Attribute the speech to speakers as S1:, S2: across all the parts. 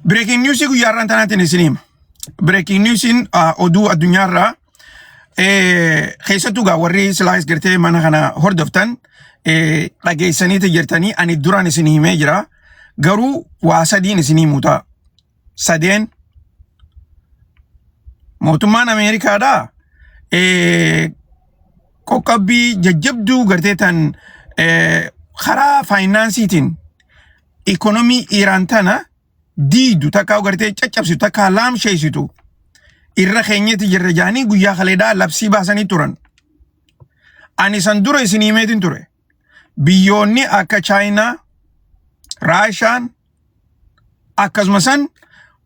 S1: Breaking news guyyaarraan tanaatiin isinima. Breaking news oduu addunyaarraa keessattuu gaa warri slides gartee mana kana hordoftan dhageessaniiti jirtanii ani duraan isin himee jira. Garuu waa sadiin isin himuuta. Sadeen mootummaan Ameerikaadhaa qoqqabbii jajjabduu gartee tan karaa faayinaansiitiin ikonomii Iraan tana diidu takka gartee caccabsitu takka laamsheessitu irra keenyatti jirra jaanii guyyaa kaleedhaa labsii baasanii turan. Ani san dura isin himeetiin ture. Biyyoonni akka China, Rashiyaan akkasumasan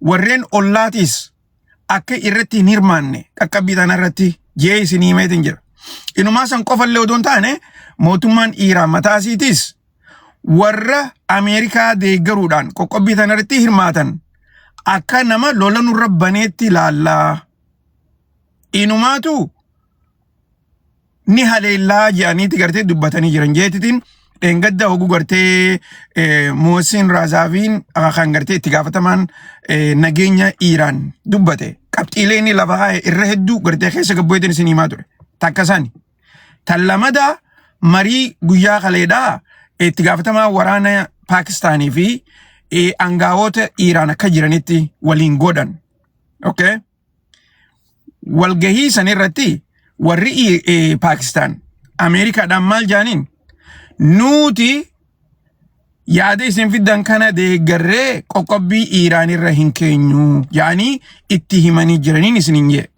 S1: warreen ollaatis akka irratti hin hirmaanne qaqqabbii tanarratti jee isin himeetiin jira. Inumaa san qofallee odoon taane mootummaan Iraan mataasiitis warra Ameerikaa deeggaruudhaan qoqqabbii tanarratti hirmaatan akka nama lola nurra baneetti ilaallaa. Inumaatu ni haleellaa jedhaniiti gartee dubbatanii jiran jeetitiin dhengadda oguu gartee Mohsin Razaaviin kan gartee itti gaafatamaan nageenya Iraan dubbate. Qabxiilee inni lafa haa'e irra hedduu gartee keessa gabboetiin isin himaa ture. Takkasani. Tan lamada marii guyyaa kaleedhaa itti gaafatamaa waraana Pakistaanii fi aangawoota Iraan akka jiranitti waliin godhan. Okay? Walgahii sanirratti warri Pakistaan Ameerikaadhaan maal jaaniin nuti yaada isin fiddan kana deeggarree qoqqabbii Iraan irra hin keenyu jaanii itti himanii jiraniin isin hin jee.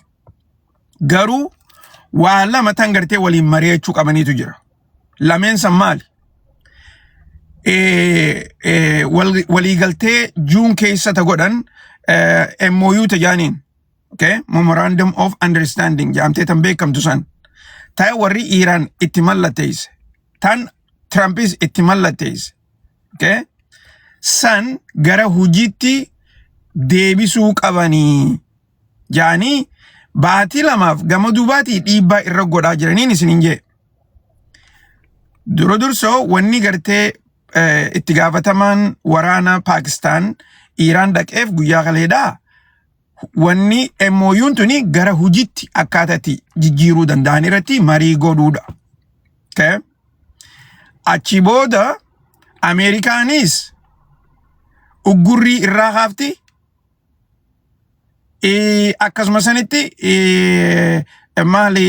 S1: Garuu waa lama tan gartee waliin mari'achuu qabaniitu jira. Lameen san maali? Waliigaltee Juun keessa ta godhan MOU ta jaaniin. Okay? Memorandum of Understanding jaamtee tan beekamtu san. Ta'e warri Iraan itti mallatteesse. Tan Trumpis itti mallatteesse. Okay? San gara hujiitti deebisuu qabanii jaanii baatii lamaaf gama duubaatii dhiibbaa irra godhaa jiraniin isin hin jee. Dura dursoo wanni gartee itti gaafatamaan waraana Pakistaan Iraan dhaqeef guyyaa kaleedhaa wanni MOU'n tuni gara hujiitti akkaatatti jijjiiruu danda'an irratti marii godhuudha. Okay? Achi booda Ameerikaanis uggurrii irraa haafti akkasuma sanitti maali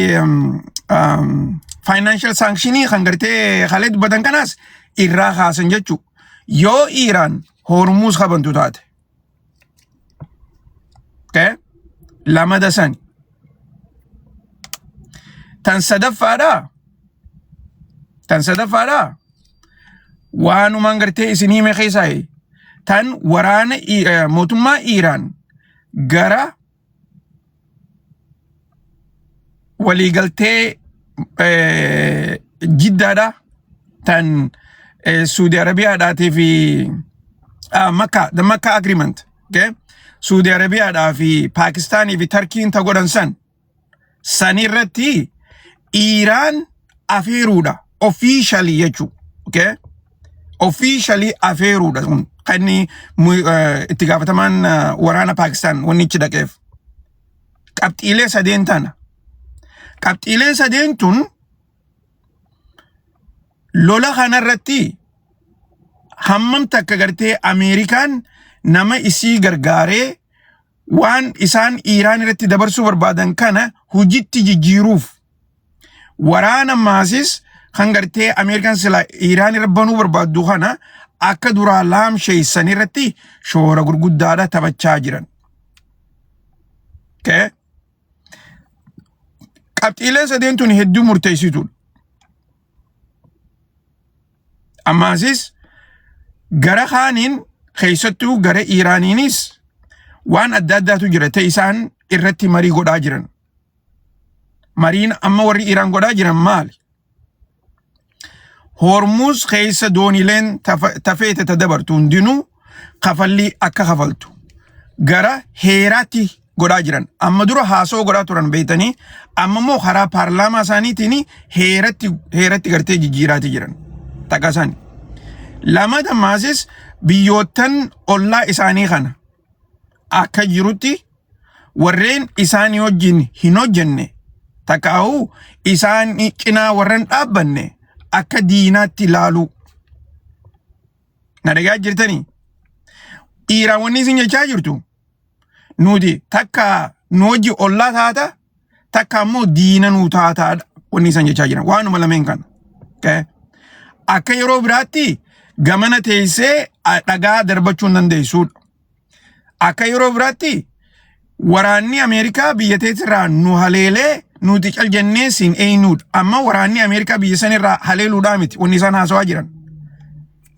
S1: financial sanctionii kan gartee halee dubbatan kanaas irraa haasan jechuu yoo Iraan Hormuz qabantu taate. Okay? Lamada sani. Tan sadaffaadhaa waanumaan gartee isin hime keessaa tan waraana mootummaa Iraan gara waliigaltee Jiddaadhaa tan Saudi Arabiyaadhaatii fi the Makkah agreement. Okay? Saudi Arabiyaadhaa fi Pakistaanii fi Turkiin ta godhan sanirratti Iraan afeeruudha. Officially jechuu. Okay? Officially afeeruudha. Kan itti gaafatamaan waraana Pakistaan wanni ichi dhaqeef. Qabxiilee sadeen tana. Qabxiileen sadeen tun lola kanarratti hammam takka gartee Ameerikaan nama isii gargaaree waan isaan Iraan irratti dabarsuu barbaadan kana hujitti jijjiiruuf waraana maasis kan gartee Ameerikaan sila Iraan irra banuu barbaaddu kana akka duraa laamsheessan irratti shoora gurguddaadha taphachaa jiran. Okay? Qabxiileen sadeen tun hedduu murteessituudha. Ammaasis gara kaaniin keessattuu gara Iraaniinis waan adda addaatu jira ta'e isaan irratti marii godhaa jiran. Mariin amma warri Iraan godhaa jiran maali? Hormuz keessa doonileen tafeete ta dabartu hundinuu kafallii akka kafaltu gara heeraatti godhaa jiran. Amma dura haasoo godhaa turan beeytanii amma immoo karaa paarlaamaa isaaniitiin heeratti gartee jijjiiraati jiran. Takkasani. Lamada maasis biyyootan ollaa isaanii kana akka jirutti warreen isaanii wajjin hin hojjenne takkaa'u isaan cinaa warreen dhaabbanne akka diinaatti ilaalu. Na dhagaa jirtanii? Iraan wanni isin jechaa jirtu nuti takka nu wajji ollaa taata takka ammoo diina nuu taataadha wanni isin jechaa jiran waanuma lameen kana. Akka yeroo biraatti gamana teessee dhagaa darbachuu hin dandeessuudha. Akka yeroo biraatti waraanni Ameerikaa biyya teessirraa nu haleelee nuti cal jennee siin eenyuudha. Amma waraanni Ameerikaa biyya sanirraa haleeluudhaa miti wanni isaan haasawaa jiran.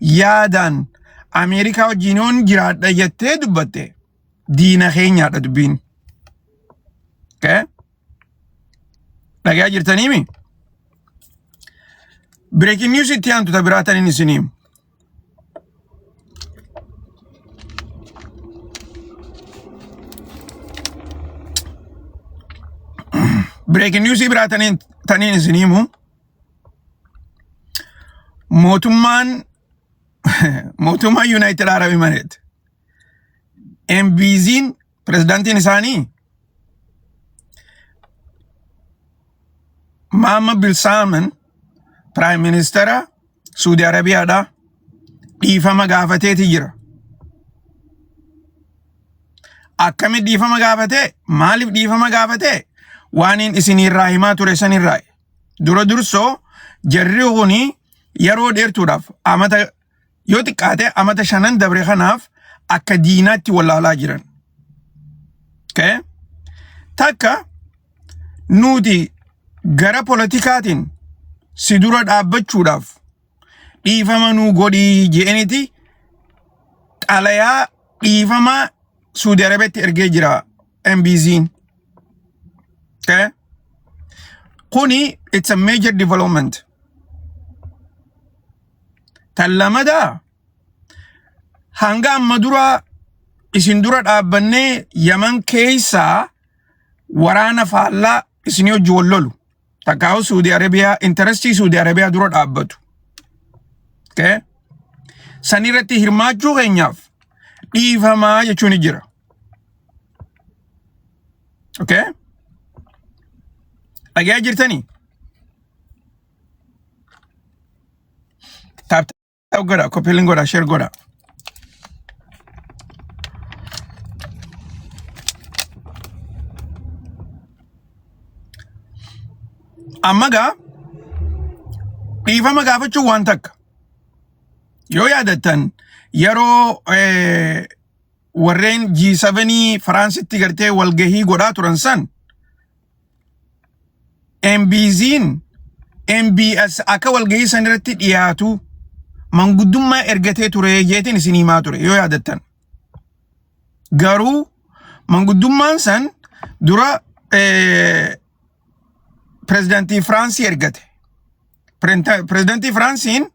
S1: Yaadaan Ameerikaa wajjin yoon jiraadha jettee dubbatte diina keenyaadha dubbiin. Dhagaa jirtaniimi? Breaking news itti aantu ta biraatan isiniim. Breaking news biraatan taniin isiniimu. Mootummaan United Arab Emirates MBZin presidentiin isaanii Mohammed bin Salman Prime Minister Saudi Arabiyaadha dhiifama gaafateeti jira. Akkamitti dhiifama gaafate? Maaliif dhiifama gaafate? Waaniin isinirraa himaa ture sanirraa. Dura dursoo jarri kuni yeroo dheertuudhaaf amata yoo xiqqaate amata 5 dabre kanaaf akka diinaatti wallaalaa jiran. Takka nuti gara politikaatiin si dura dhaabbachuudhaaf dhiifama nuu godhii je'eniti xalayaa dhiifama Saudi Arabiyaatti ergee jira MBZin. Kuni it's a major development. Tallamada hanga amma dura isin dura dhaabbanne Yaman keessa waraana faallaa isin hojii wallolu takkaa'u Saudi Arabiyaa interestii Saudi Arabiyaa dura dhaabbatu. San irratti hirmaachuu keenyaaf dhiifamaa jechuun jira. Dhagaa jirtanii? Tap godha, copying godha, share godha. Ammaga dhiifama gaafachuu waan takka. Yoo yaadattan yeroo warreen G7 Faransitti gartee walgahii godhaa turan san MBZin MBS akka walgahii san irratti dhiyaatu manguddummaa ergatee ture jeetiin isin himaa ture yoo yaadattan. Garuu manguddummaan san dura Presidenti Fransi ergate. Presidenti Fransin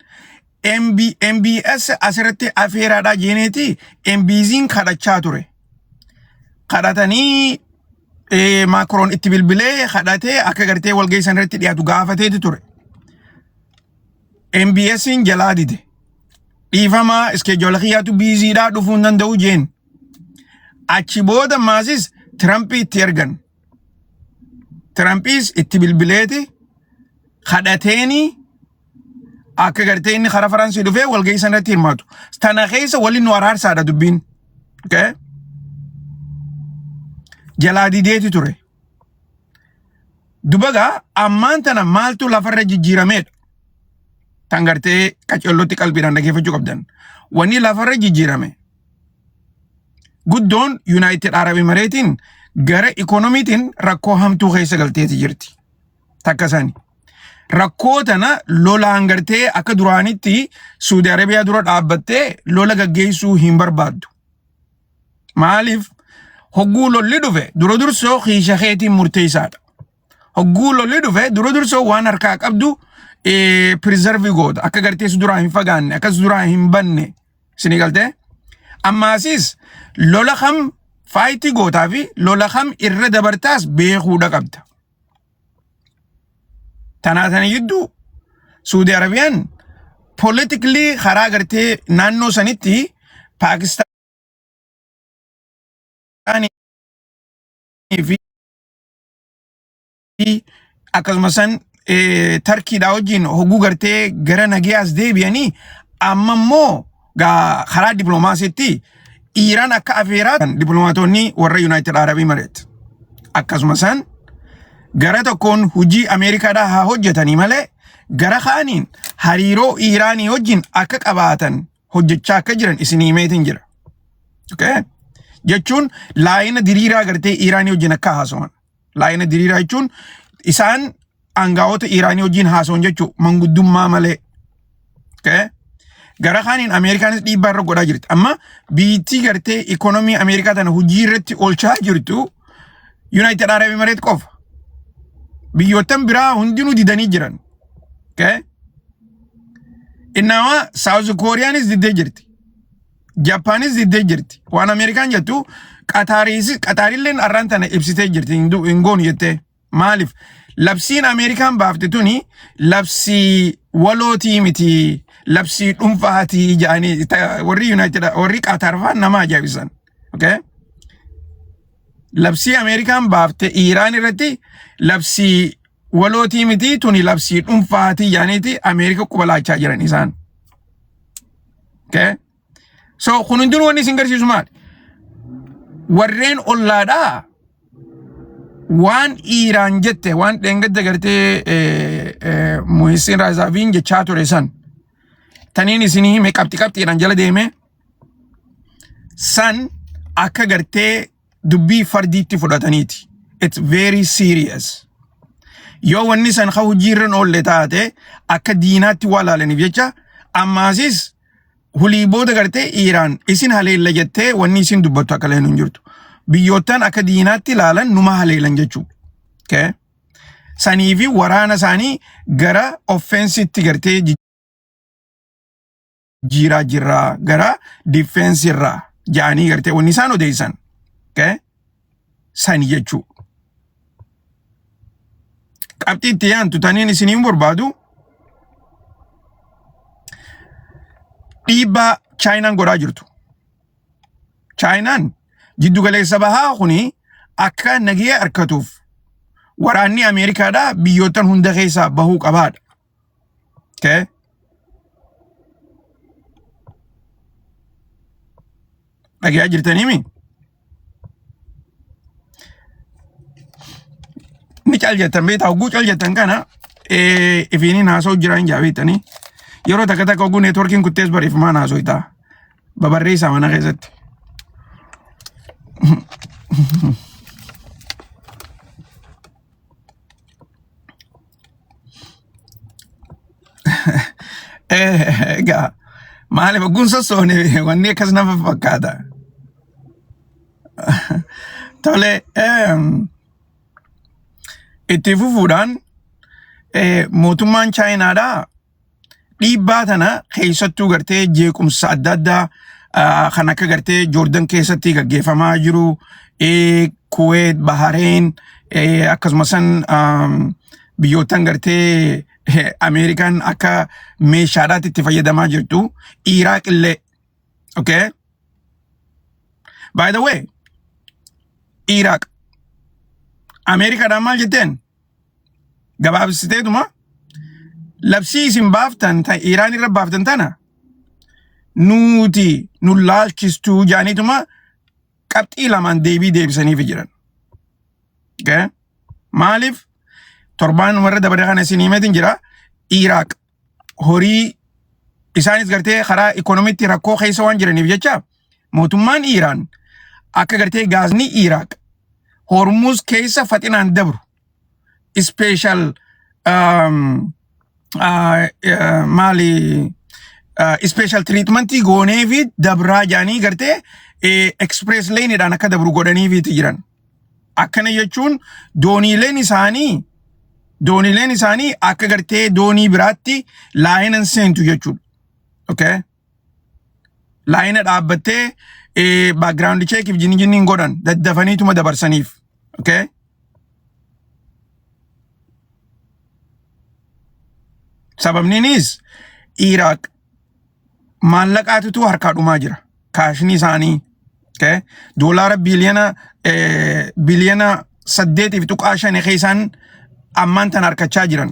S1: MBS asirratti afeeraadhaa jeeneeti MBZin kadhachaa ture. Kadhatanii Macron itti bilbilee kadhatee akka gartee walgahii san irratti dhiyaatu gaafateeti ture. MBSin jalaa dide. Dhiifama iskeejola kiyyaatu biiziidhaa dhufuu hin danda'u jeen. Achi booda maasis Trumpii itti ergan. Trumpis itti bilbileeti kadhateeni akka gartee inni karaa Faransii dhufee walgahii san irratti hirmaatu. Tana keessa waliin nu araarsaadha dubbiin. Jalaa dideeti ture. Dubagaa ammaan tana maaltu lafarra jijjiirameedha. Tan gartee qaceellotti qalbiidhaan dhageeffachuu qabdan. Wanni lafarra jijjiirame. Guddoon United Arab Emiratesin gara ikonomiitiin rakkoo hamtuu keessa galteeti jirti. Takka sani. Rakkoo tana lolaan gartee akka duraanitti Saudi Arabiyaa dura dhaabbattee lola gaggeessuu hin barbaaddu. Maaliif? Hogguu lolli dhufe dura dursoo xiisha keetiin murteessaadha. Hogguu lolli dhufe dura dursoo waan harkaa qabdu preserve goota akka gartee su duraa hin fagaanne akka su duraa hin banne sini galtee. Ammaasis lola kam faayitii gootaa fi lola kam irra dabartaas beekuudha qabda. Tanaatan yidduu Saudi Arabiyaan politically karaa gartee naannoo sanitti Pakistan fi akkasuma san Tarkiidhaa wajjin hogguu gartee gara nagayaas deebi'anii amma immoo karaa dippiloomaasiitti Iraan akka afeeraa dippiloomaatonni warra United Arab Emirates akkasuma san gara tokkoon hojii Ameerikaadhaa haa hojjetanii malee gara kaaniin hariiroo Iraanii wajjin akka qabaatan hojjechaa akka jiran isinii meetiin jira. Okay? Jechuun laayina diriiraa gartee Iraanii wajjin akka haasawan. Laayina diriiraa jechuun isaan aangaa'ota Iraanii wajjin haasawan jechuun manguddummaa malee. Okay? Gara kaaniin Ameerikaanis dhiibbaa irra godhaa jirti. Amma biitti gartee ikonomii Ameerikaa tana hojii irratti oolchaa jirtu United Arab Emirates qofa. Biyyoottan biraa hundinuu didanii jiran. Okay? Innaama South Koreaanis diddee jirti. Japaanis diddee jirti. Waan Ameerikaan jettu Qataarilleen arraan tana ibsitee jirti hin goonu jettee. Maaliif? Labsiin Ameerikaan baafte tuni labsii walootii miti. Labsii dhuunfaatii jedhanii warri United warri Qataar faan nama ajaa'ibisan. Okay? Labsii Ameerikaan baafte Iraan irratti labsii walootii miti tuni labsii dhuunfaatii jedhaniiti Ameerika qubalaachaa jiran isaan. Okay? So kun hundinuu wanni isin garsiisu maali? Warreen ollaadhaa waan Iraan jette waan dheengadda gartee Muhsin Razaaviin jechaa ture san taniin isinii hime qabxiidhaan jala deeme san akka gartee dubbii fardiitti fudhataniiti. It's very serious. Yoo wanni san hojiirran oolle taate akka diinaatti waa laalaniif jecha ammaasis hulii booda gartee Iraan isin haleella jettee wanni isin dubbattu akka leenuun jirtu. Biyyoottan akka diinaatti laalan numa haleelan jechuu. Okay? Sanii fi waraana isaanii gara offensitti gartee jiraa jirraa gara difeensirraa jaanii gartee wanni isaan odeessan. Okay? Sani jechuu. Qabxii itti yaantu taniin isiniin barbaadu dhiibbaa Chaayinaan godhaa jirtu. Chaayinaan jiddugaleessa bahaa kuni akka nagaya harkatuuf waraanni Ameerikaadhaa biyyoottan hunda keessaa bahuu qabaadha. Okay? Dhagayaa jirtaniimi? Ni caal jettan beektaa hogguu caal jettan kana ifiiniin haasa'u jiraan jaabeettanii yeroo takka takka hogguu neetworkiin kuttees bariifamaan haasa'u ta'a. Babarreessaa mana keessatti. Egaa maaliif hogguun sossoone wanni akkas nama fakkaata. Tole itti fufuudhaan mootummaan Chaayinaadhaa dhiibbaa tana keessattuu gartee jeequmsa adda addaa kan akka gartee Joordan keessatti gaggeeffamaa jiru Kuwait, Bahrain akkasumas biyyoottan gartee Ameerikaan akka meeshaadhaatti itti fayyadamaa jirtu Iraaq illee. Okay? By the way, Iraaq Ameerikaadhaan maal jetteen? Gabaabsiteetuma labsii isin baaftan Iraan irra baaftan tana nuti nu laalchistuu jaaniituma qabxii lamaan deebii deebisaniif jiran. Okay? Maaliif torbaan warra dabare kana isin himeetiin jira Iraaq horii isaanis gartee karaa ikonomiitti rakkoo keessa waan jiraniif jecha mootummaan Iraan akka gartee gaazni Iraaq Hormuz keessa faxinaan dabru special special treatment goonee fi dabraa jaanii gartee express lane dhaan akka dabru godhanii fi jiran. Akkana jechuun dooniileen isaanii akka gartee doonii biraatti laayinan seentu jechuudha. Okay? Laayina dhaabbattee background check if jinniin godhan daddafaniituma dabarsaniif. Okay? Sababniinis Iraaq maallaqaatutu harkaa dhumaa jira. Kaashni isaanii Okay? Doolaara biliyoona 8.5 keeysaan ammaan tan harkachaa jiran.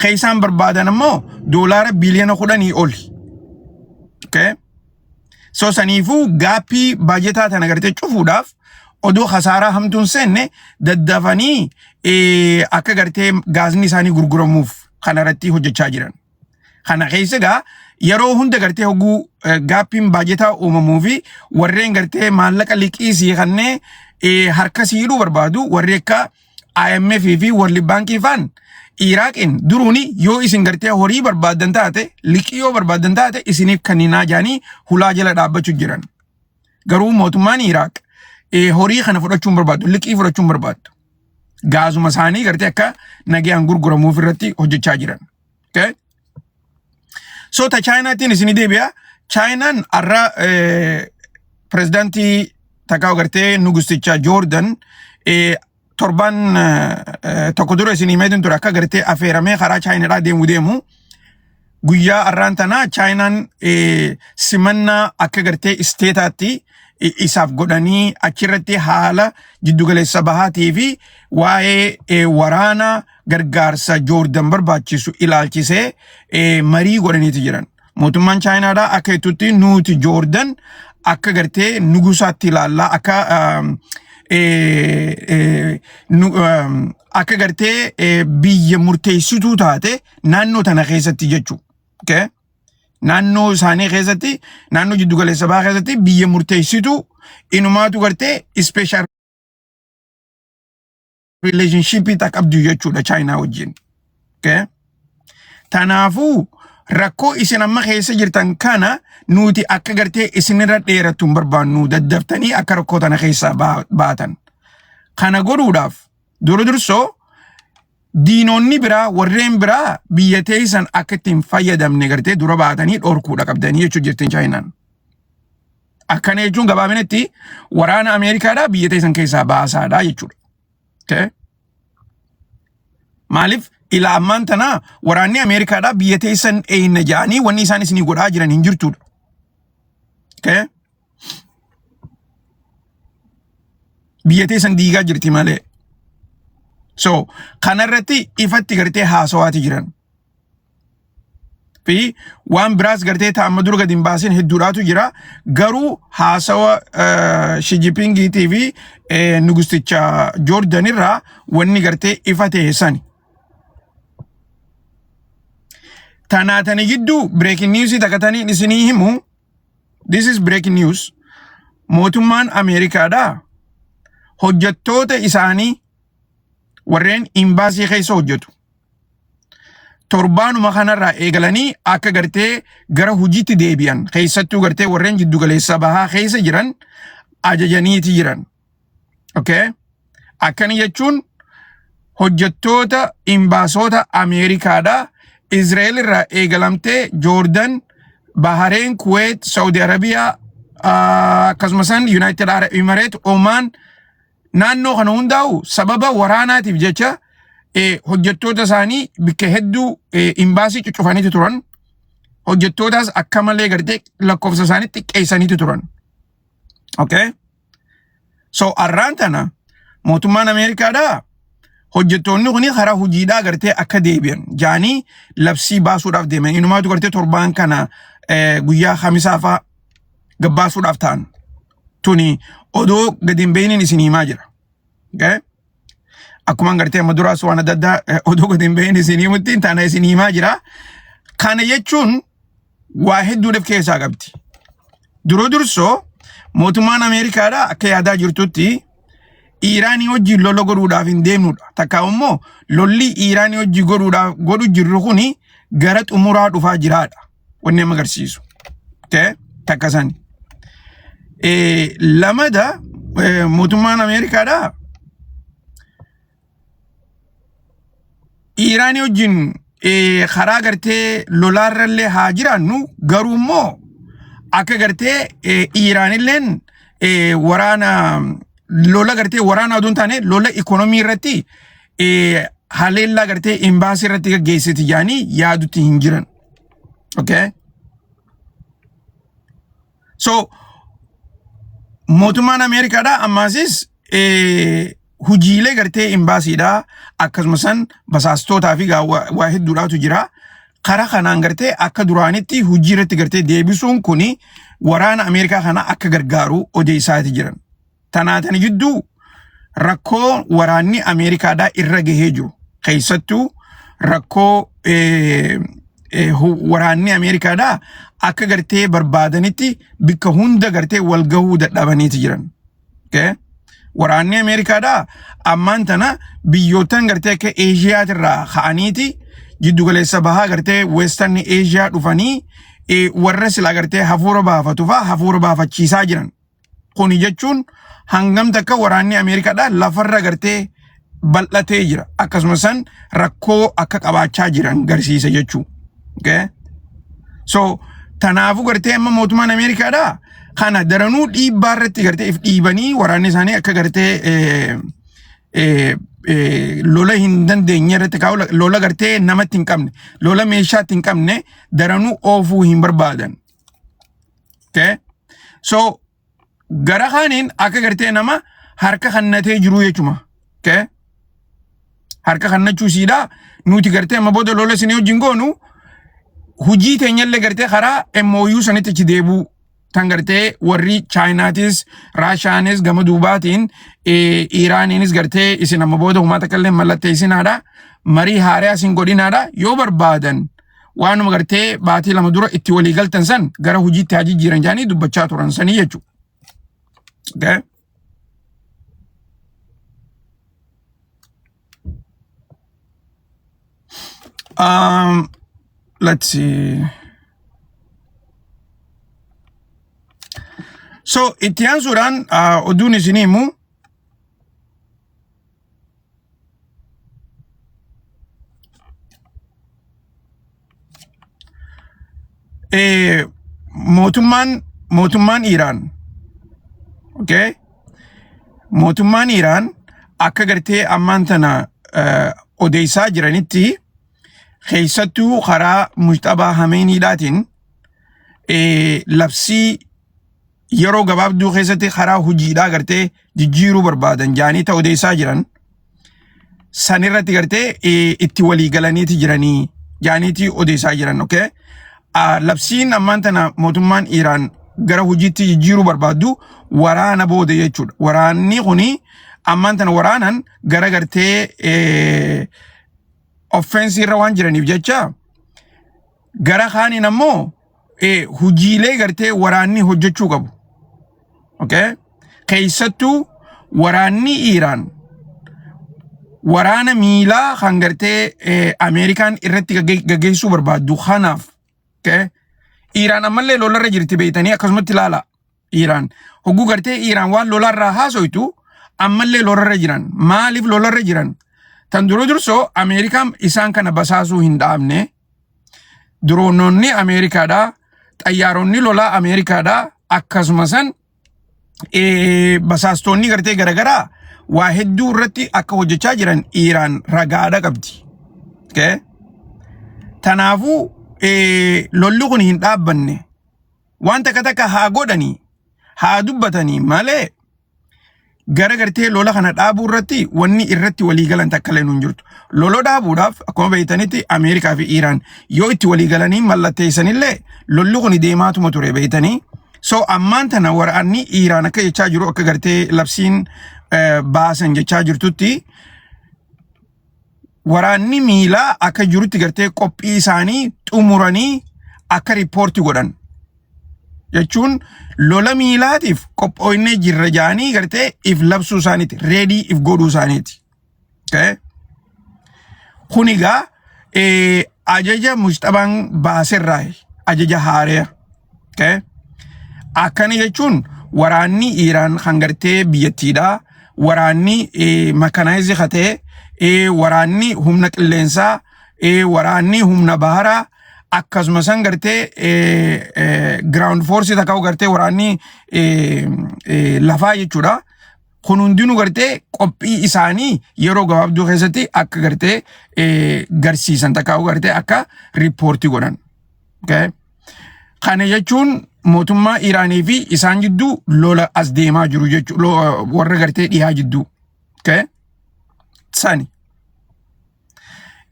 S1: Keeysaan barbaadan ammoo doolaara biliyoona 10 oli. Okay? So saniifuu gaappii baajetaa tana gartee cufuudhaaf odoo khasaaraa hamtuun seenne daddafanii akka gartee gaazni isaanii gurguramuuf kana irratti hojjechaa jiran. Kana keessa gaa yeroo hunda gartee hoguu gaappiin baajetaa uumamuu fi warreen gartee maallaqa liqiisii kannee harka siiduu barbaadu warri akka IMF fi World Bank faan Iraqin duruni yoo isin gartee horii barbaadan taate liqii yoo barbaadan taate isiniif kanninaa jaanii hulaa jala dhaabbachuu jiran. Garuu mootummaan Iraq horii kana fudhachuun barbaadu liqii fudhachuun barbaadu. Gaazuma isaanii gartee akka nagayaan gurguramuuf irratti hojjechaa jiran. Okay? So ta China tin isini deebi'a. Chinaan arra prezidantii takkaa gartee nugusticha Jordan torban tokko dura isinii meedin ture akka gartee affeeramee karaa Chinaadhaa deemu guyyaa arraan tanaa Chinaan simannaa akka gartee isteetaatti isaaf godhanii achirratti haala jiddugaleessa bahaatii fi waa'ee waraana gargaarsa Jordan barbaachisu ilaalchisee marii godhaniiti jiran. Mootummaan Chinaadhaa akka ittutti nuti Jordan akka gartee nugusaatti ilaallaa akka gartee biyya murteessituu taate naannoo tana keessatti jechuu. Okay? Naannoo isaanii keessatti naannoo jiddugaleessa bahaa keessatti biyya murteessituu inumaatu gartee special relationship qabdu jechuudha China wajjin. Okay? Tanaafuu rakkoo isin amma keessa jirtan kana nuti akka gartee isinirra dheerattu hin barbaannu daddaftanii akka rakkoo tana keessaa baatan. Kana godhuudhaaf dursoo diinonni biraa warreen biraa biyya teessan akka ittiin fayyadamne gartee dura baatanii dhorkuudha qabdanii jechuu jirtin Chinaan. Akkana jechuun gabaabinatti waraana Ameerikaadhaa biyya teessan keessaa baasaadhaa jechuudha. Okay? Maaliif ila ammaan tana waraanni Ameerikaadhaa biyya teessan eeyna ja'anii wanni isaan isinii godhaa jiran hin jirtuudha. Okay? Biyya teessan diigaa jirti malee. So kanarratti ifatti gartee haasawaati jiran. Fi waan biraas gartee ta'amma dura gadi hin baasin hedduudhaatu jira. Garuu haasawa Xi Jinpingiitii fi nugusticha Jordan irraa wanni gartee ifa ta'e sani. Tanaatani gidduu breaking news takatanii isinii himu. This is breaking news. Mootummaan Ameerikaadhaa hojjettoota isaanii warreen imbaasii keessa hojjetu. Torbaanuma kanarraa eegalanii akka gartee gara hojiitti deebi'an keessattuu gartee warreen jiddugaleessa bahaa keessa jiran ajajaniiti jiran. Okay? Akkani jechuun hojjettoota imbaasota Ameerikaadhaa Israa'el irraa eegalamtee Jordan, Bahrain, Kuwait, Saudi Arabia, akkasumas United Arab Emirates, Oman naannoo kana hundaa'u sababa waraanaatiif jecha hojjettoota isaanii bakka hedduu imbaasii cuccufaniitu turan. Hojjettootaas akka malee gartee lakkoofsa isaanii xiqqeessaniitu turan. Okay? So arraan tana mootummaan Ameerikaadhaa hojjettoonni kuni karaa hojiidhaa gartee akka deebi'an jaanii labsii baasuudhaaf deeman. Inumaatu gartee torbaan kana guyyaa Khamiisaa gabbaasuudhaaf ta'an. Tuni odoo gadi hin beeyniin isin himaa jira. Okay? Akkuma gartee amma duraas waan adda addaa odoo gadi hin beeyniin isin himutti tana isin himaa jira. Kana jechuun waa hedduudhaaf keessaa qabdi. Dursoo mootummaan Ameerikaadhaa akka yaadaa jirtutti Iraanii wajjin lola godhuudhaaf hin deemnudha. Takkaa immoo lolli Iraanii wajjin godhu jirru kuni gara xumuraa dhufaa jiraadha. Wanni amma agarsiisu. Okay? Takka sani. Lamada mootummaan Ameerikaadhaa Iraanii wajjin karaa gartee lolaarrallee haa jiraannu garuu immoo akka gartee Iraanilleen waraana lola gartee waraana aduun taane lola ikonomii irratti haleellaa gartee imbaasii irratti gaggeessiti jaanii yaadutti hin jiran. Okay? So mootummaan Ameerikaadha ammaasis hujiilee gartee imbaasiidha akkasumasan basaastootaa fi waa hedduudhaatu jira. Karaa kanaan gartee akka duraanitti hujii irratti gartee deebisuun kuni waraana Ameerikaa kana akka gargaaru odeessaati jiran. Tanaatan jidduu rakkoo waraanni Ameerikaadhaa irra gahee jiru. Keessattuu rakkoo waraanni Ameerikaadhaa akka gartee barbaadanitti bikka hunda gartee wal gahuu dadhabaniiti jiran. Waraanni Ameerikaadhaa ammaan tana biyyootan gartee akka Eeshiyaatirraa ka'aniiti jiddugaleessa bahaa gartee Western Asia dhufanii warra sila gartee hafuura baafatuufaa hafuura baafachiisaa jiran. Kuni jechuun hangam takka waraanni Ameerikaadhaa lafarra gartee bal'atee jira. Akkasumasan rakkoo akka qabaachaa jiran garsiisa jechuu. So tanaafu gartee amma mootummaan Ameerikaadhaa kana daranuu dhiibbaa irratti gartee if dhiibanii waraanni isaanii akka gartee lola hin dandeenye irratti kaa'u lola gartee namatti hin qabne lola meeshaatti hin qabne daranuu oofuu hin barbaadan. So gara kaaniin akka gartee nama harka kannatee jiru jechuma. Harka kannachuu siidhaa nuti gartee amma booda lola isinii wajjin goonu hujii teenyallee gartee karaa MOU sanitti achi deebuu tan gartee warri Chainaatis Rashiyaanis gama duubaatiin Iraaniinis gartee isin amma booda humaa takka illee mallatteessinaadha marii haaraa isin godhinaadha yoo barbaadan waanuma gartee baatii lama dura itti walii galtan san gara hujiitti haa jijjiiran jedhanii dubbachaa turan sanii jechuudha. Let's see. So itti aansuudhaan oduun isinii himu mootummaan Iraan mootummaan Iraan akka gartee ammaan tana odeessaa jiranitti keessattuu karaa Mujtabaa Hameeniidhaatiin labsii yeroo gabaabduu keessatti karaa hujiidhaa gartee jijjiiruu barbaadan jaanii ta'u odeessaa jiran sanirratti gartee itti walii galaniiti jiranii jaaniiti odeessaa jiran. Labsiin ammaan tana mootummaan Iraan gara hujiitti jijjiiruu barbaaddu waraana booda jechuudha. Waraanni kuni ammaan tana waraanan gara gartee offensii irra waan jiraniif jecha gara kaaniin ammoo hujiilee gartee waraanni hojjechuu qabu. Keessattuu waraanni Iraan waraana miilaa kan gartee Ameerikaan irratti gaggeessuu barbaaddu kanaaf Iraan ammallee lolarra jirti beeytanii akkasumatti ilaala. Iraan hogguu gartee Iraan waan lolarraa haasoytu ammallee lolarra jiran. Maaliif lolarra jiran? Tan dursoo Ameerikaan isaan kana basaasuu hin dhaabne. Droononni Ameerikaadhaa, xayyaaronni lolaa Ameerikaadhaa akkasumasan basaastonni gartee garagaraa waa hedduu irratti akka hojjechaa jiran Iraan ragaadha qabdi. Tanaafuu lolli kun hin dhaabbanne waan takka haa godhanii haa dubbatanii malee gara gartee lola kana dhaabuu irratti wanni irratti walii galan takka illee hin jirtu. Lola dhaabuudhaaf akkuma beeytanitti Ameerikaa fi Iraan yoo itti walii galanii mallatteessanillee lolli kun deemaatuma ture beeytanii. So ammaan tana waraanni Iraan akka jechaa jiru akka gartee labsiin baasan jechaa jirtutti waraanni miilaa akka jirutti gartee qophii isaanii xumuranii akka riippoorti godhan. Jechuun lola miilaatiif qophooyne jirra jaanii gartee if labsuu isaaniiti reedii if godhuu isaaniiti. Kunigaa ajaja Mujtabaan baaserraa ajaja haaraa. Akkana jechuun waraanni Iraan kan gartee biyyattiidhaa waraanni mekanaayizii katee waraanni humna qilleensaa waraanni humna baharaa akkasuma san gartee ground force takau gartee waraanni lafaa jechuudha. Kun hundinuu gartee qophii isaanii yeroo gabaabduu keessatti akka gartee garsiisan takau gartee akka riippoortii godhan. Kana jechuun mootummaa Iraanii fi isaan jidduu lola as deemaa jiru jechuudha. Warra gartee dhiyaa jidduu. Okay? Sani.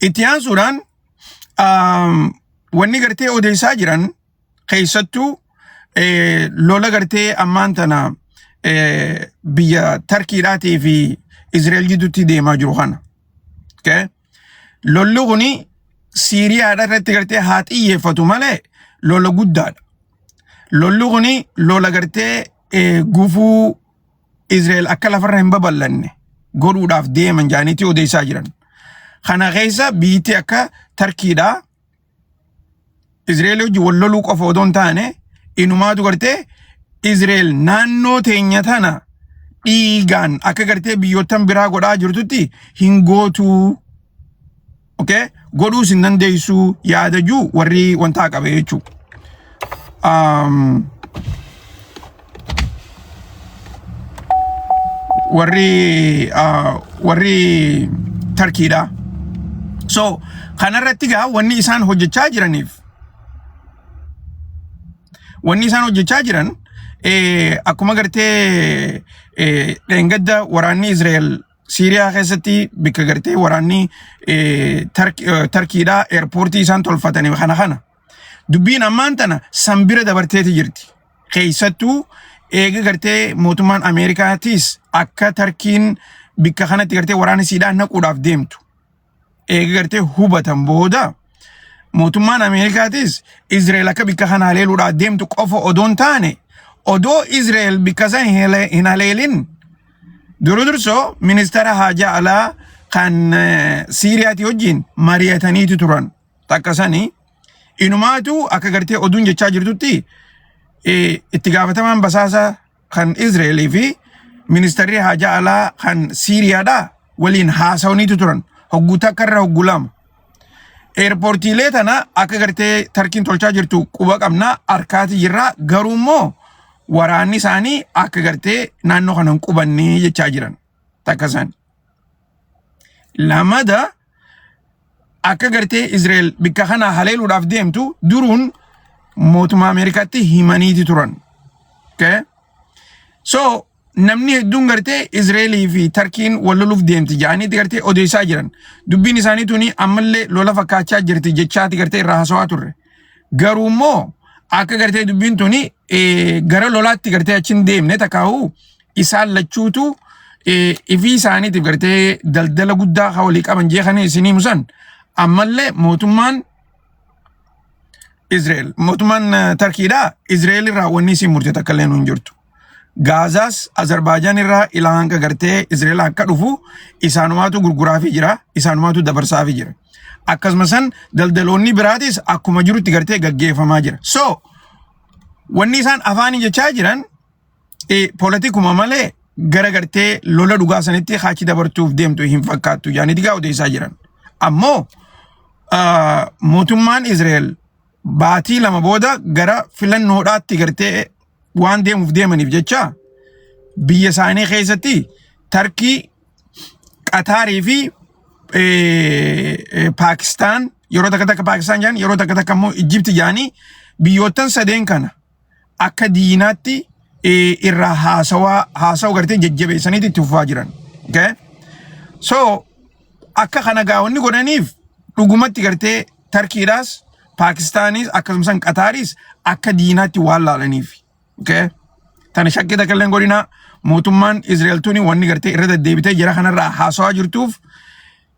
S1: Itti aansuudhaan wanni gartee odeessaa jiran keessattuu lola gartee ammaan tana biyya Tarkiidhaatii fi Israa'el jidduutti deemaa jiru kana. Okay? Lolli kuni Siiriyaadha irratti gartee haa xiyyeeffatu malee lola guddaadha. Lolli kuni lola gartee gufuu Israa'el akka lafarra hin babal'anne godhuudhaaf deeman jaaniitii odeessaa jiran. Kana keessa biyyi akka Tarkiidhaa Israa'el wajjin wal loluu qofa odoo hin taane inumaatu gartee Israa'el naannoo teenya tana dhiigaan akka gartee biyyootan biraa godhaa jirtutti hin gootu. Okay? Godhuu sin dandeessu yaadajuu warri wanta qabe jechuudha. Warri Tarkiidha. So kanarratti gaa wanni isaan hojjechaa jiran akkuma gartee dheengadda waraanni Israa'el Syria keessatti bikka gartee waraanni Tarkiidhaa airportii isaan tolfatanii kana dubbiin ammaan tana sanbira dabarteeti jirti. Keessattuu eega gartee mootummaan Ameerikaatis akka Tarkiin bikka kanatti gartee waraana siidhaan naquudhaaf deemtu eega gartee hubatan booda mootummaan Ameerikaatis Israa'el akka bikka kana haleeluudhaaf deemtu qofa odoon taane odoo Israa'el bikka san hin haleelin durso ministara haja alaa kan Siiriyaati wajjin mari'ataniitu turan. Takkasanii inumaatu akka gartee oduun jechaa jirtutti itti gaafatamaan basaasa kan Israa'elii fi ministarri haja alaa kan Siiriyaadha waliin haasawniitu turan. Hogguu takka irra hogguu lama. Airportiilee tana akka gartee Tarkiin tolchaa jirtu quba qabna harkaati jirra garuu immoo waraanni isaanii akka gartee naannoo kana hin qubannee jechaa jiran. Takkasan. Lamada akka gartee Israa'el bikka kana haleeluudhaaf deemtu duruun mootummaa Ameerikaatti himaniiti turan. Okay? So namni hedduun gartee Israa'elii fi Tarkiin wal loluuf deemti jaaniiti gartee odeessaa jiran. Dubbiin isaanii tuni ammallee lola fakkaachaa jirti jechaati gartee irraa haasawaa turre. Garuu immoo akka gartee dubbiin tuni gara lolaatti gartee achiin deemne takkaa'u isaan lachuutu ifii isaaniitiif gartee daldala guddaa hawalii qaban jeekanii isinii musan ammallee mootummaan Israa'el mootummaan Tarkiidhaa Israa'el irraa wanni isin murte takka illee hin jirtu. Gaazaas Azerbaajaan irraa ilaa hanga gartee Israa'el akka dhufu isaanumaatu gurguraafii jira isaanumaatu dabarsaafii jira. Akkasumas daldaloonni biraatis akkuma jirutti gartee gaggeeffamaa jira. So wanni isaan afaanii jechaa jiran politikuma malee gara gartee lola dhugaa sanitti haachi dabartuuf deemtu hin fakkaattu jaaniiti gaa odeessaa jiran. Ammoo mootummaan Israa'el baatii lama booda gara filannoodhaatti gartee waan deemuuf deemaniif jecha biyya isaanii keessatti Tarkii, Qataarii fi Pakistaan yeroo takka Pakistaan jaan yeroo takka immoo Ijipti jaanii biyyoottan sadeen kana akka diinaatti irraa haasawa gartee jajjabeessaniiti itti fufaa jiran. Okay? So akka kana gaawwanni godhaniif dhugumatti gartee Tarkiidhaas Pakistaanis akkasumas Qataaris akka diinaatti waan laalaniif. Okay? Tana shakkii takka illee godhina mootummaan Israa'el tuni wanni gartee irra deddeebitee jira kanarraa haasawaa jirtuuf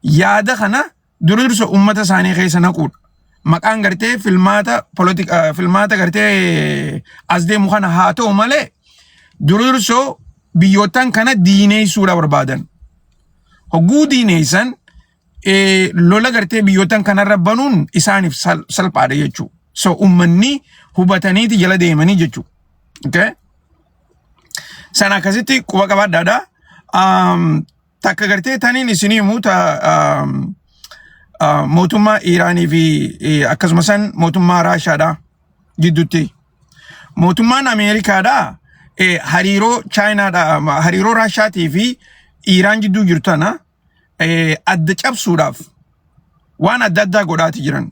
S1: yaada kana dursa ummata isaanii keessa naquudha. Maqaan gartee filmaata gartee as deemu kana haa ta'u malee dursa biyyootan kana diineessuudha barbaadan. Hogguu diineessan lola gartee biyyootan kanarra banuun isaaniif salphaadha jechuudha. So ummanni hubataniiti jala deemanii jechuudha. Okay? Sana akkasitti quba qabaadhaadha. Takka gartee taniin isinii muuta mootummaa Iraanii fi akkasumas mootummaa Raashiyaadha jidduutti. Mootummaan Ameerikaadha hariiroo Chaayinaadha hariiroo Raashiyaatii fi Iraan jidduu jirtu tana adda cabsuudhaaf waan adda addaa godhaati jiran.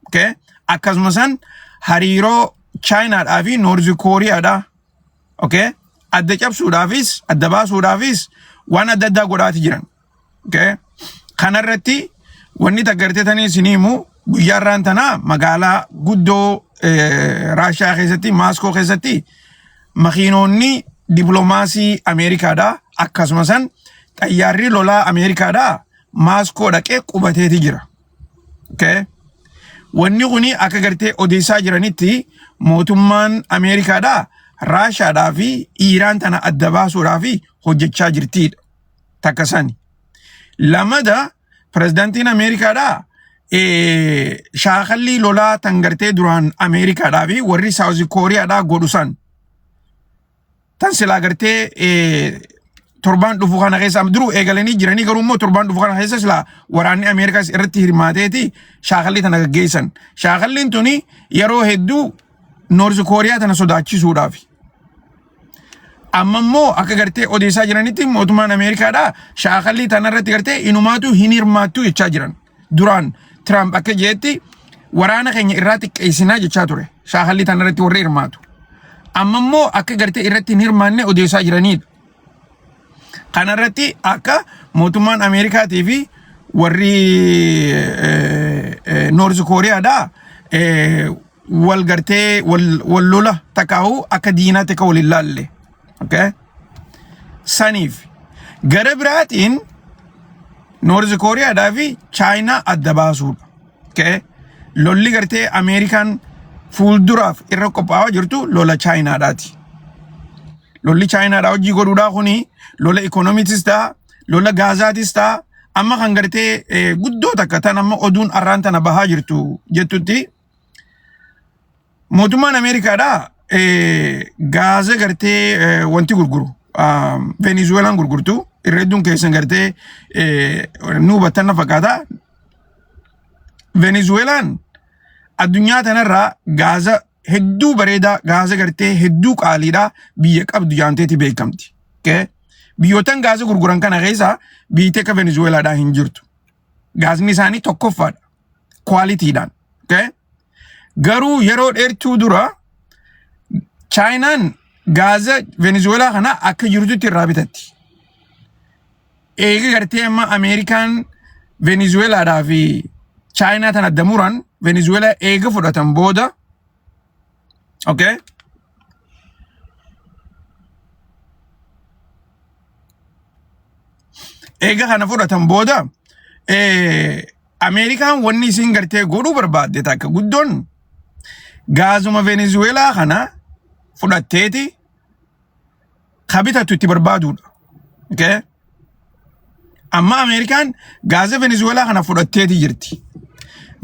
S1: Okay? Akkasumas hariiroo China daafi North Korea da. Okay? Adda cabsuudhaafis adda baasuudhaafis waan adda addaa godhaati jiran. Okay? Kanarratti wanni tagarteetanii isiniimu guyyaarraan tana magaalaa guddoo Rashiyaa keessatti Moscow keessatti makiinonni diplomaasii Ameerikaadhaa akkasumasan xayyaarri lolaa Ameerikaadhaa Moscow dhaqee qubateeti jira. Okay? Wanni kuni akka gartee odeessaa jiranitti mootummaan Ameerikaadhaa Rashiyaadhaa fi Iraan tana adda baasuudhaa fi hojjechaa jirtiidha. Takkasani. Lamada Prezidaantiin Ameerikaadhaa shaakalli lolaa tangartee duraan Ameerikaadhaa fi warri South Koreaadhaa godhusan. Tan silaa gartee torban dhufu kana keessa duru eegalanii jiranii garuu immoo torban dhufu kana keessa silaa waraanni Ameerikaas irratti hirmaateeti shaakalli tana gaggeessan. Shaakalliin tuni yeroo hedduu North Korea tana sodaachisuudhaaf. Amma immoo akka gartee odeessaa jiranitti mootummaan Ameerikaadhaa shaakalli tanarratti gartee inumaatu hin hirmaattu jechaa jiran. Duraan Trump akka jeetti waraana keenya irraa xiqqeessinaa jechaa ture. Shaakalli tanarratti warri hirmaatu. Amma immoo akka gartee irratti hin hirmaanne odeessaa jiranidha. Kanarratti akka mootummaan Ameerikaatii fi warri North Koreaadhaa wal gartee wal lola takaa'u akka diinaatti akka wal ilaalle. Okay? Saniif gara biraatiin North Koreaadhaa fi China adda baasuudha. Okay? Lolli gartee Ameerikaan fuulduraaf irra qophaa'aa jirtu lola Chinaadhaati. Lolli Chinaadhaa hojii godhuudhaa kuni lola ekonomiitis ta'a, lola gaazaatis ta'a, amma kan gartee guddoo takka tan amma oduun arraan tana bahaa jirtu jettutti mootummaan Ameerikaadhaa gaaza gartee wanti gurguru Venezuelaan gurgurtu irreedduun keessan gartee nu hubattanna fakkaata. Venezuelaan addunyaa tanarraa gaaza hedduu bareedaa gaaza gartee hedduu qaaliidhaa biyya qabdu jaanteeti beekamti. Okay? Biyyootan gaaza gurguran kana keessa biyyattii akka Venezuelaadhaa hin jirtu. Gaazni isaanii tokkoffaadha. Kwaalitiidhaan. Okay? Garuu yeroo dheertuu dura Chinaan gaaza Venezuelaa kana akka jirtutti irraa bitatti. Eega gartee amma Ameerikaan Venezuelaadhaa fi China tan adda muran Venezuela eega fudhatan booda. Okay? Eega kana fudhatan booda Ameerikaan wanni isin gartee godhuu barbaadde takka guddoon gaazuma Venezuelaa kana fudhatteeti kabitatu itti barbaaduudha. Okay? Amma Ameerikaan gaaza Venezuelaa kana fudhatteeti jirti.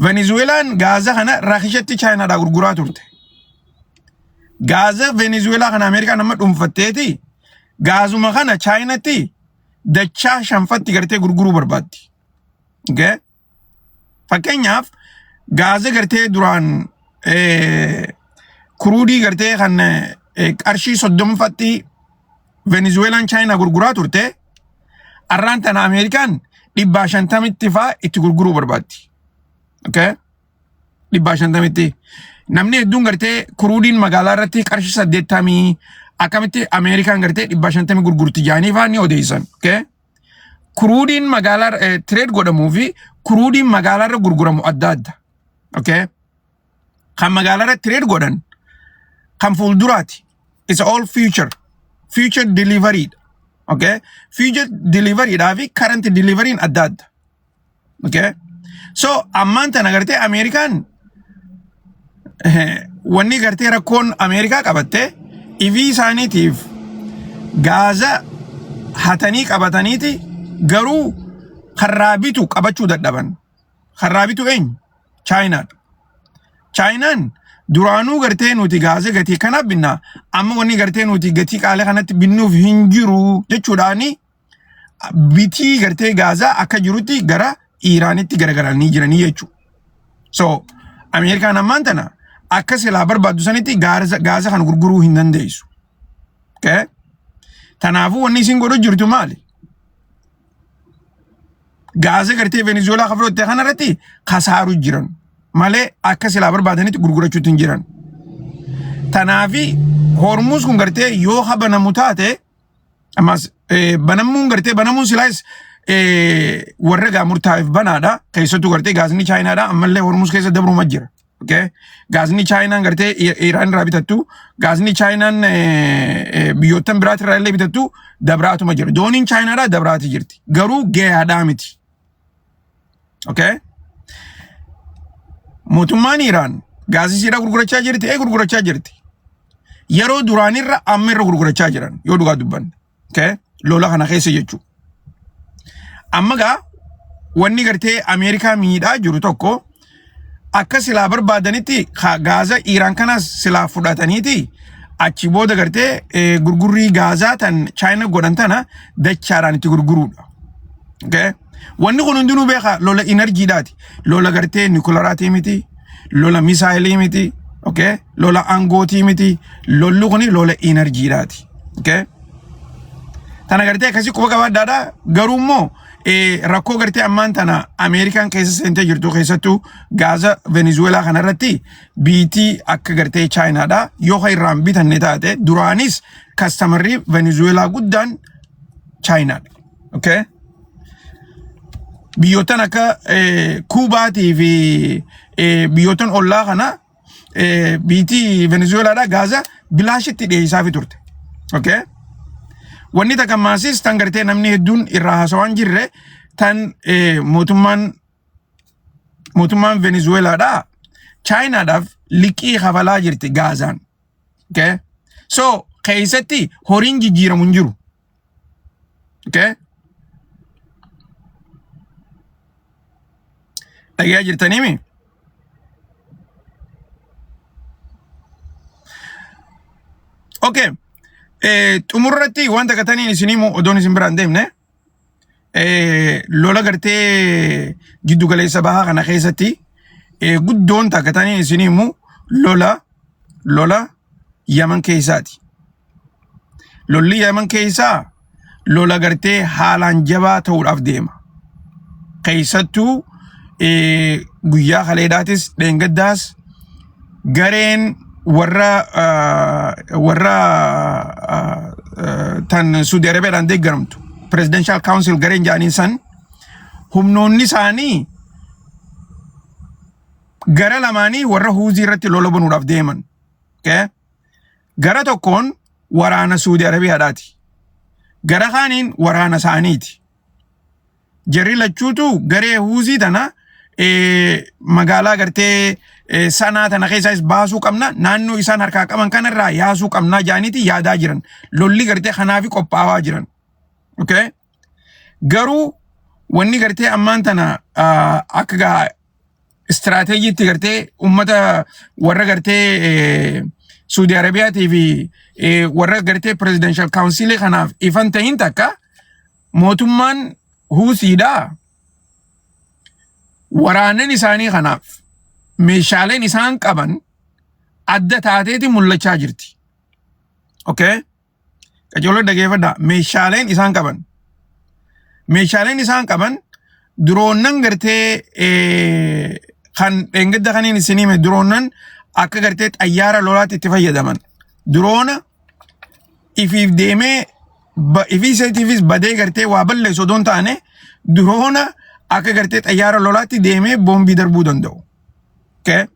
S1: Venezuelaan gaaza kana rakishatti Chinaadhaa gurguraa turte. Gaaza Venezuelaa kana Ameerikaan amma dhuunfatteeti gaazuma kana Chinatti dachaa shanfatti gartee gurguruu barbaaddi. Okay? Fakkeenyaaf gaaza gartee duraan kuruudii gartee kan qarshii 30 Venezuelaan China gurguraa turte arraan tana Ameerikaan 150 faa itti gurguruu barbaaddi. Okay? 150. Namni hedduun gartee kuruudiin magaalaa irratti qarshii 80 akkamitti Ameerikaan gartee 150 gurgurti jaanii faa ni odeessan. Okay? Kuruudiin magaalaa trade godhamuu fi kuruudiin magaalaa irra gurguramu adda adda. Okay? Kan magaalaa irra trade godhan kan fuulduraati. It's all future delivery. Okay? Future delivery dhaa fi current delivery adda adda. Okay? So ammaan tana gartee Ameerikaan wanni gartee rakkoon Ameerikaa qabatte ifii isaaniitiif gaaza hatanii qabataniiti garuu harraabitu qabachuu dadhaban. Harraabitu eenyu? Chinaadha. Chinaan duraanuu gartee nuti gaaza gatii kana binna amma wanni gartee nuti gatii qaalee kanatti binnuuf hin jiru jechuudhaani bitii gartee gaaza akka jirutti gara Iraanitti garagaranii jiranii jechuudha. So Ameerikaan ammaan tana akka silaa barbaaddu sanitti gaaza kan gurguruu hin dandeessu. Okay? Tanaafuu wanni isin godhu jirtu maali? Gaaza gartee Venezuelaa kan fudhatte kanarratti kasaaru jiran malee akka silaa barbaadanitti gurgurachuutti hin jiran. Tanaafi Hormuz kun gartee yoo habanamu taate ammas banamuun gartee banamuun silaas warra gaamurtaa'eef banaadha. Keessattuu gartee gaasni Chaayinaadha ammallee Hormuz keessa dabruma jira. Okay? Gaasni Chaayinaan gartee Iraan irraa bitattu gaasni Chaayinaan biyyoottan biraati irraa illee bitattu dabraatuma jira. Dooniin Chaayinaadha dabraati jirti. Garuu gahaadhaa miti. Okay? Mootummaan Iraan gaasii siidhaa gurgurachaa jirti gurgurachaa jirti. Yeroo duraanirra amma irra gurgurachaa jiran yoo dhugaa dubbanne. Okay? Lola kana keessa jechuudha. Amma gaa wanni gartee Ameerikaa miidhaa jiru tokko akka silaa barbaadanitti gaaza Iraan kanas silaa fudhataniiti achi booda gartee gurgurrii gaazaa tan China godhan tana dachaadhaan itti gurguruudha. Okay? Wanni kun hundinuu beeka lola enerjiidhaati. Lola gartee nukularaati miti, lola misaayilii miti, okay? Lola angootii miti, lolli kuni lola enerjiidhaati. Okay? Tana gartee akkasii quba qabaadhaadha. Garuu immoo rakkoo gartee ammaan tana Ameerikaan keessa seentee jirtu keessattuu gaaza Venezuela kanarratti biitii akka gartee Chaayinaadha. Yoo irraan bitanne taate duraanis kastamarrii Venezuela guddaan Chaayinaadha. Okay? Biyyoottan akka Kuubaatii fi biyyoottan ollaa kana biitii Venezuelaadha gaaza bilaashitti dhiyeessaa turte. Okay? Wanni takamaasis tan gartee namni hedduun irraa haasawaan jirre tan mootummaan Venezuelaadha Chaayinaadhaaf liqii kafalaa jirti gaazaan. Okay? So keessatti horiin jijjiiramu hin jiru. Okay? Dhagaa jirtaniimi? Okay. Xumurratti wanta kataniin isiniimu odoon isin biraan deemne lola gartee jiddu galeessa bahaa kana keessatti guddoon takkataniin isiniimu lola Yaman keessaati. Lolli Yaman keessaa lola gartee haalaan jabaa ta'uudhaaf deema. Keessattuu guyyaa kaleedhaatis dheengaddaas gareen warra tan Saudi Arabiaadhaan deeggaramtu Presidential Council gareen jaaniin san humnoonni isaanii gara lamaanii warra Huuzii irratti lola banuudhaaf deeman. Okay? Gara tokkoon waraana Saudi Arabiaadhaati. Gara kaaniin waraana isaaniiti. Jarri lachuutu garee Huuzii tana magaalaa gartee sanaa tana keessas baasuu qabna naannoo isaan harkaa qaban kanarraa yaasuu qabnaa jaaniiti yaadaa jiran. Lolli gartee kanaafi qophaawaa jiran. Okay? Garuu wanni gartee ammaan tana akka istiraatejjiitti gartee ummata warra gartee Saudi Arabiyaatii fi warra gartee Presidential Council kanaaf ifan ta'in takka mootummaan Huusiidha. Waraanan isaanii kanaaf meeshaaleen isaan qaban adda taateeti mul'achaa jirti. Okay? Qajeeloo dhageeffadhaa. Meeshaaleen isaan qaban. Meeshaaleen isaan qaban diroonnan gartee kan dheengadda kaniin isinime diroonnan akka gartee xayyaara lolaatti itti fayyadaman. Diroona ifiif deemee ifii seetiifis badee gartee waa balleessu odoon taane diroona akka gartee xayyaara lolaatti deemee boombii darbuu danda'u. Okay?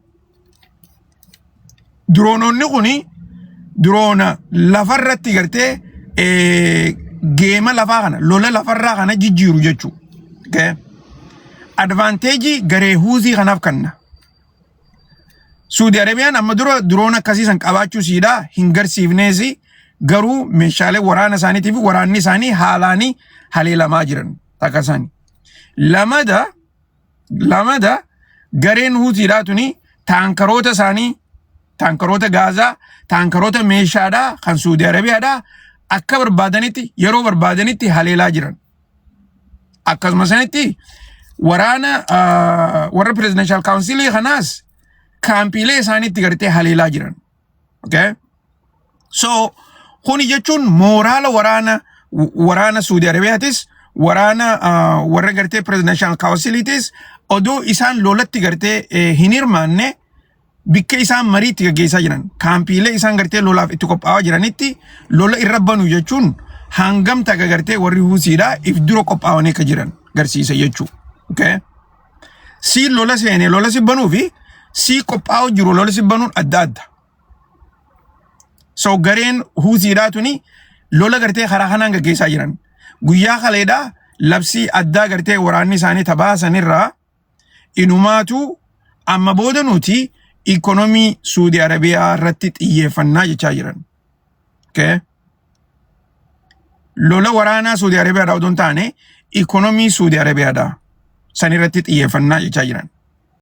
S1: Diroononni kuni diroona lafarratti gartee geema lafaa kana lola lafarraa kana jijjiiru jechuudha. Okay? Advanteejii garee Huuzii kanaaf kanna. Saudi Arabiyaan amma dura diroona akkasiisan qabaachuu siidhaa hin garsiifneesi garuu meeshaalee waraana isaaniitiif waraanni isaanii haalaanii haleelamaa jiran takka isaanii. Lamada gareen Huuziidhaa tuni taankaroota isaanii taankaroota gaazaa taankaroota meeshaadhaa kan Saudi Arabiyaadhaa akka barbaadanitti yeroo barbaadanitti haleelaa jiran. Akkasuma sanitti waraana warra Presidential Council kanaas kaampiilee isaaniitti gartee haleelaa jiran. Okay? So kuni jechuun mooraala waraana Saudi Arabiyaatis waraana warra gartee Presidential Councilitis odoo isaan lolatti gartee hin hirmaanne Bikke isaan mariitti gaggeessaa jiran kaampiilee isaan gartee lolaaf itti qophaa'aa jiranitti lola irra banu jechuun hangamta gartee warri Huusiidhaa if dura qophaa'anii akka jiran garsiisa jechuudha. Okay? Si lola seene lola si banuu fi si qophaa'u jiru lola si banuun adda adda. So gareen Huusiidhaa tuni lola gartee karaa kanaan gaggeessaa jiran. Guyyaa kaleedhaa labsii addaa gartee waraanni isaanii tabaasanirraa inumaatu amma booda nuti ikonomii Saudi Arabiyaa irratti xiyyeeffannaa jechaa jiran. Okay? Lola waraanaa Saudi Arabiyaa odoo hin taane ikonomii Saudi Arabiyaadha. San irratti xiyyeeffannaa jechaa jiran.